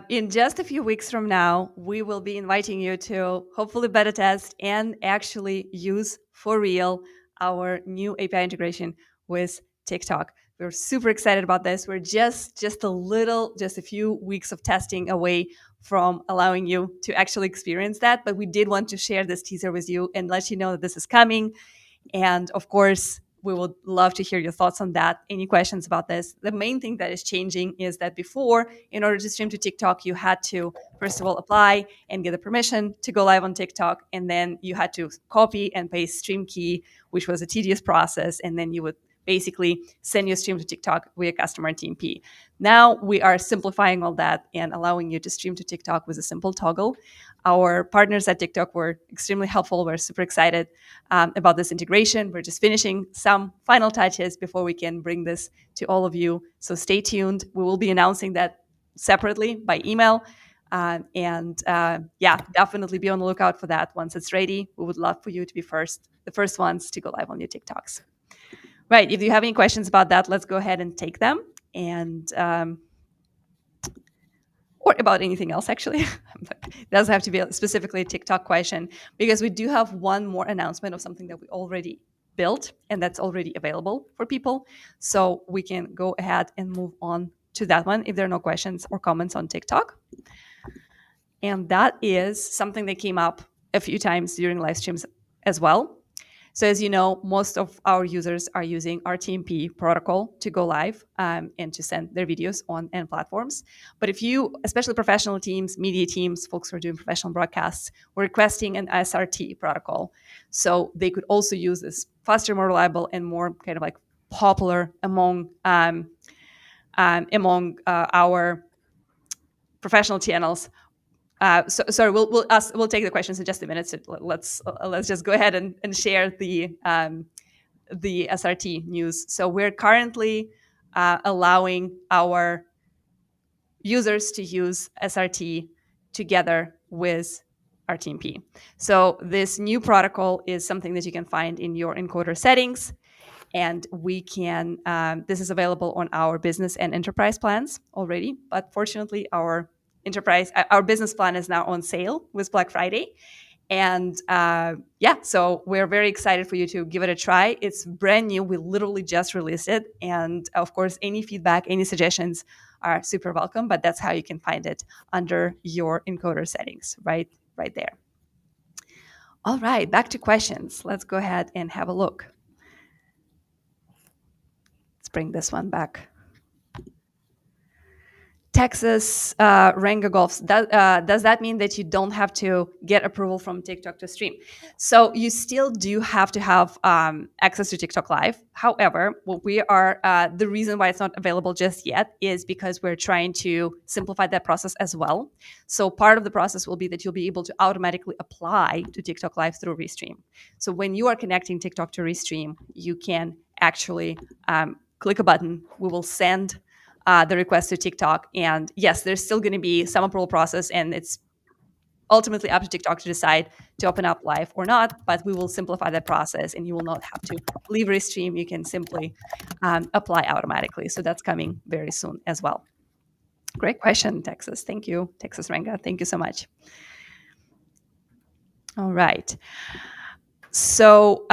in just a few weeks from now, we will be inviting you to hopefully beta test and actually use for real our new API integration with TikTok. We're super excited about this. We're just a few weeks of testing away from allowing you to actually experience that. But we did want to share this teaser with you and let you know that this is coming. And of course, we would love to hear your thoughts on that. Any questions about this? The main thing that is changing is that before, in order to stream to TikTok, you had to, first of all, apply and get the permission to go live on TikTok. And then you had to copy and paste stream key, which was a tedious process. And then you would basically send your stream to TikTok via customer TMP. Now we are simplifying all that and allowing you to stream to TikTok with a simple toggle. Our partners at TikTok were extremely helpful. We're super excited about this integration. We're just finishing some final touches before we can bring this to all of you. So stay tuned. We will be announcing that separately by email. Definitely be on the lookout for that once it's ready. We would love for you to be the first ones to go live on your TikToks. Right. If you have any questions about that, let's go ahead and take them. And or about anything else, actually. It doesn't have to be specifically a TikTok question, because we do have one more announcement of something that we already built and that's already available for people. So we can go ahead and move on to that one if there are no questions or comments on TikTok. And that is something that came up a few times during live streams as well. So as you know, most of our users are using RTMP protocol to go live and to send their videos on end platforms. But if you, especially professional teams, media teams, folks who are doing professional broadcasts, were requesting an SRT protocol. So they could also use this faster, more reliable, and more kind of like popular among our professional channels. Sorry, we'll take the questions in just a minute. So let's just go ahead and share the SRT news. So we're currently allowing our users to use SRT together with RTMP. So this new protocol is something that you can find in your encoder settings. And we can, this is available on our business and enterprise plans already. But fortunately, our business plan is now on sale with Black Friday. And so we're very excited for you to give it a try. It's brand new. We literally just released it. And of course, any feedback, any suggestions are super welcome. But that's how you can find it under your encoder settings, right there. All right, back to questions. Let's go ahead and have a look. Let's bring this one back. Texas Ranga Golfs. Does that mean that you don't have to get approval from TikTok to stream? So you still do have to have access to TikTok Live. However, what we are the reason why it's not available just yet is because we're trying to simplify that process as well. So part of the process will be that you'll be able to automatically apply to TikTok Live through Restream. So when you are connecting TikTok to Restream, you can actually click a button. We will send the request to TikTok. And yes, there's still going to be some approval process, and it's ultimately up to TikTok to decide to open up live or not, but we will simplify that process and you will not have to leave Restream. You can simply apply automatically. So that's coming very soon as well. Great question, Texas. Thank you, Texas Ranga. Thank you so much. All right. So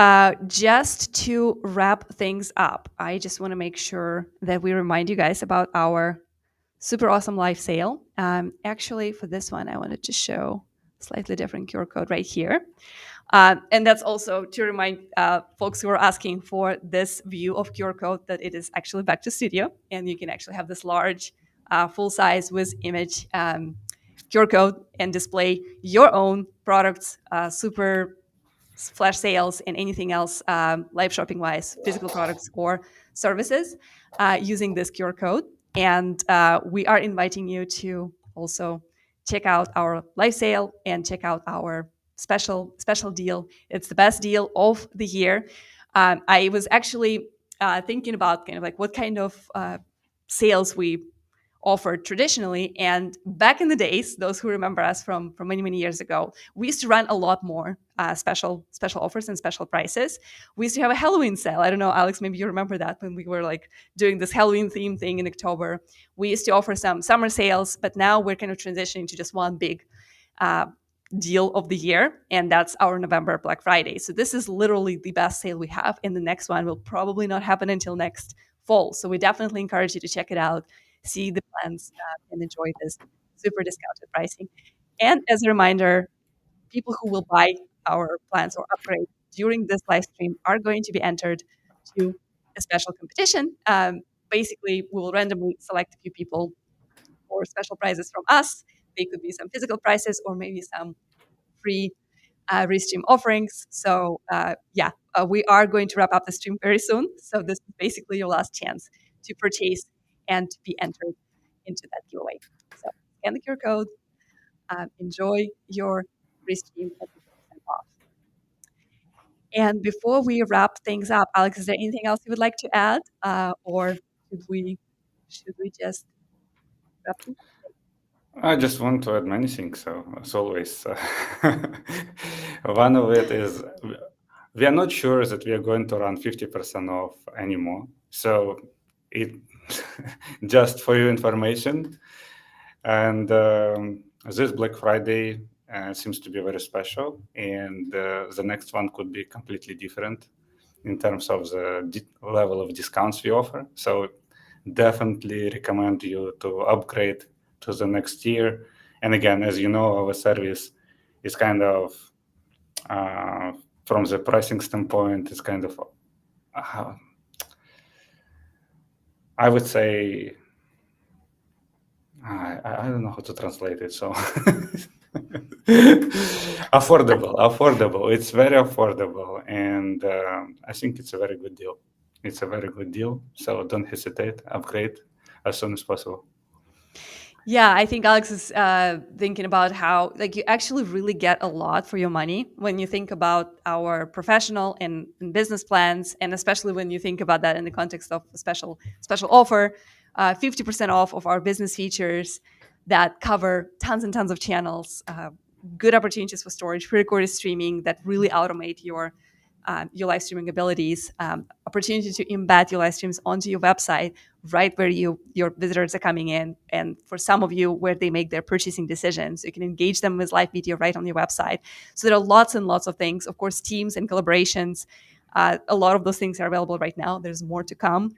just to wrap things up, I just want to make sure that we remind you guys about our super awesome live sale. Actually, for this one, I wanted to show a slightly different QR code right here. And that's also to remind folks who are asking for this view of QR code that it is actually back to studio, and you can actually have this large, full-size with image QR code and display your own products, super flash sales, and anything else live shopping wise, physical products or services using this QR code. And we are inviting you to also check out our live sale and check out our special deal. It's the best deal of the year. I was actually thinking about kind of like what kind of sales we offered traditionally. And back in the days, those who remember us from many years ago, we used to run a lot more special offers and special prices. We used to have a Halloween sale. I don't know, Alex, maybe you remember that when we were like doing this Halloween theme thing in October. We used to offer some summer sales, but now we're kind of transitioning to just one big deal of the year, and that's our November Black Friday. So this is literally the best sale we have, and the next one will probably not happen until next fall. So we definitely encourage you to check it out, see the plans, and enjoy this super discounted pricing. And as a reminder, people who will buy our plans or upgrade during this live stream are going to be entered to a special competition. Basically, we will randomly select a few people for special prizes from us. They could be some physical prizes or maybe some free Restream offerings. So we are going to wrap up the stream very soon. So this is basically your last chance to purchase and to be entered into that giveaway. So scan the QR code, enjoy your Restream at 50% off. And before we wrap things up, Alex, is there anything else you would like to add, or should we just wrap things up? I just want to add many things. So as always, one of it is we are not sure that we are going to run 50% off anymore. So it just for your information. And this Black Friday seems to be very special, and the next one could be completely different in terms of the level of discounts we offer. So definitely recommend you to upgrade to the next tier. And again, as you know, our service is kind of from the pricing standpoint, it's kind of I would say I don't know how to translate it. So affordable. It's very affordable, and I think it's a very good deal. It's a very good deal. So don't hesitate. Upgrade as soon as possible. Yeah, I think Alex is thinking about how like you actually really get a lot for your money when you think about our professional and business plans, and especially when you think about that in the context of a special offer, 50% off of our business features that cover tons and tons of channels, good opportunities for storage, pre-recorded streaming that really automate your live streaming abilities, opportunity to embed your live streams onto your website right where your visitors are coming in, and for some of you where they make their purchasing decisions. You can engage them with live video right on your website. So there are lots and lots of things. Of course, teams and collaborations, a lot of those things are available right now. There's more to come.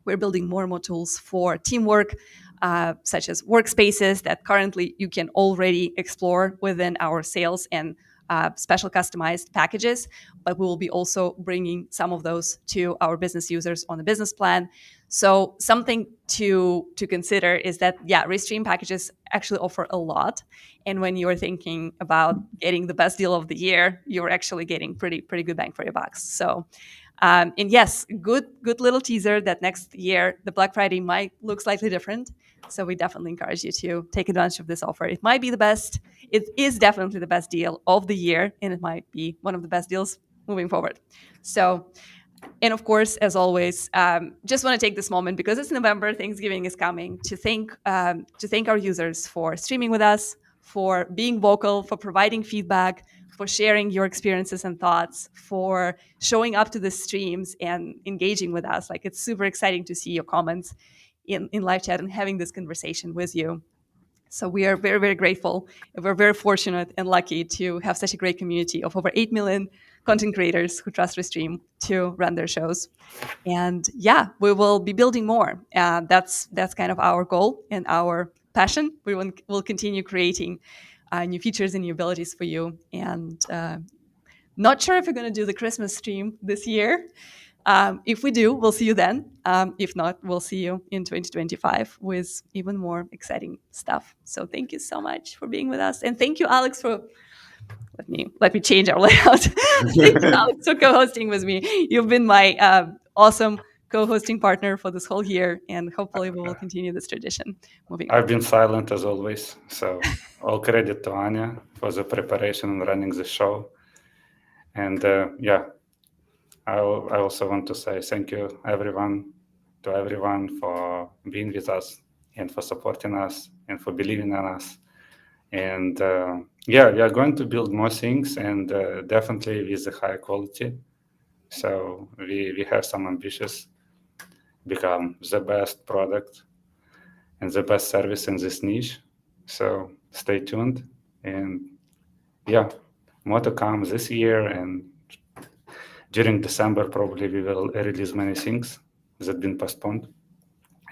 We're building more and more tools for teamwork, such as workspaces that currently you can already explore within our sales and special customized packages, but we will be also bringing some of those to our business users on the business plan. So something to consider is that, yeah, Restream packages actually offer a lot. And when you're thinking about getting the best deal of the year, you're actually getting pretty good bang for your bucks. So and yes, good little teaser that next year the Black Friday might look slightly different. So we definitely encourage you to take advantage of this offer. It might be the best. It is definitely the best deal of the year, and it might be one of the best deals moving forward. So, and of course, as always, just want to take this moment because it's November, Thanksgiving is coming, to thank our users for streaming with us, for being vocal, for providing feedback, for sharing your experiences and thoughts, for showing up to the streams and engaging with us. Like, it's super exciting to see your comments in live chat and having this conversation with you. So we are very grateful. We're very fortunate and lucky to have such a great community of over 8 million content creators who trust Restream to run their shows. And yeah, we will be building more. That's kind of our goal and our passion. We'll continue creating new features and new abilities for you. And not sure if we're going to do the Christmas stream this year. If we do, we'll see you then. If not, we'll see you in 2025 with even more exciting stuff. So thank you so much for being with us. And thank you, Alex, for let me change our layout. Thank you, Alex, for co-hosting with me. You've been my awesome co-hosting partner for this whole year, and hopefully we will continue this tradition moving on. I've been silent as always, so all credit to Anya for the preparation and running the show. And yeah, I also want to say thank you everyone for being with us and for supporting us and for believing in us. And yeah, we are going to build more things, and definitely with a higher quality. So we have some ambitions, become the best product and the best service in this niche. So stay tuned, and yeah, more to come this year. And during December, probably we will release many things that have been postponed.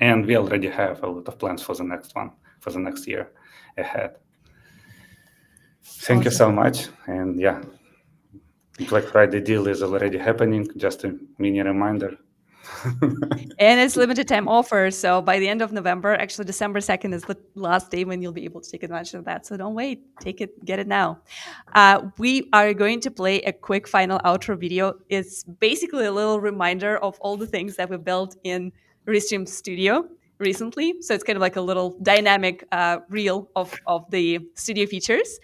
And we already have a lot of plans for the next one, for the next year ahead. Thank you so much. And yeah, Black Friday deal is already happening. Just a mini reminder. And it's limited time offer. So by the end of November, actually December 2nd is the last day when you'll be able to take advantage of that. So don't wait, take it, get it now. We are going to play a quick final outro video. It's basically a little reminder of all the things that we built in Restream Studio recently. So it's kind of like a little dynamic reel of the studio features.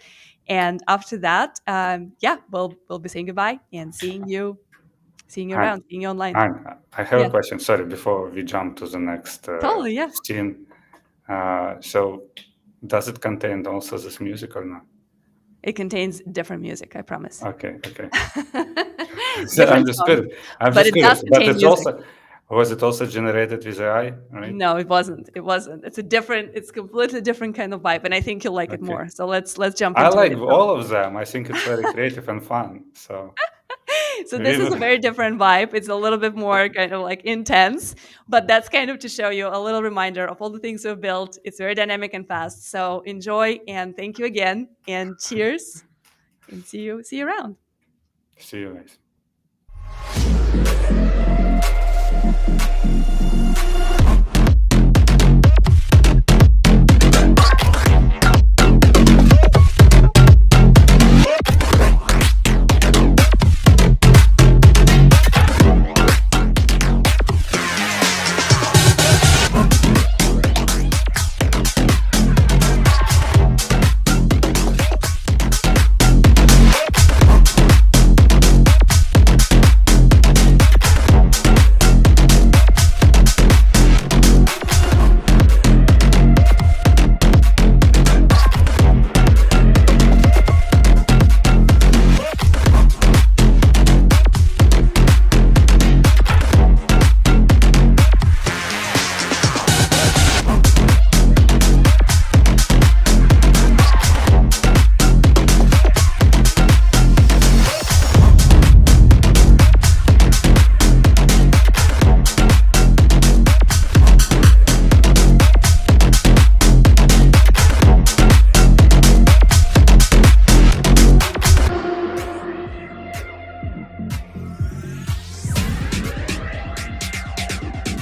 And after that, yeah, we'll be saying goodbye and seeing you around, seeing you online. I have a question. Sorry, before we jump to the next Totally, yeah. scene. So does it contain also this music or not? It contains different music, I promise. Okay. So I'm just curious. But it does contain music. Was it also generated with AI? Right? No, it wasn't. It's completely different kind of vibe, and I think you'll like it more. So let's jump into it. I like all of them. I think it's very creative and fun. So this is a very different vibe. It's a little bit more kind of like intense, but that's kind of to show you a little reminder of all the things we've built. It's very dynamic and fast. So enjoy, and thank you again, and cheers, and see you around. See you guys.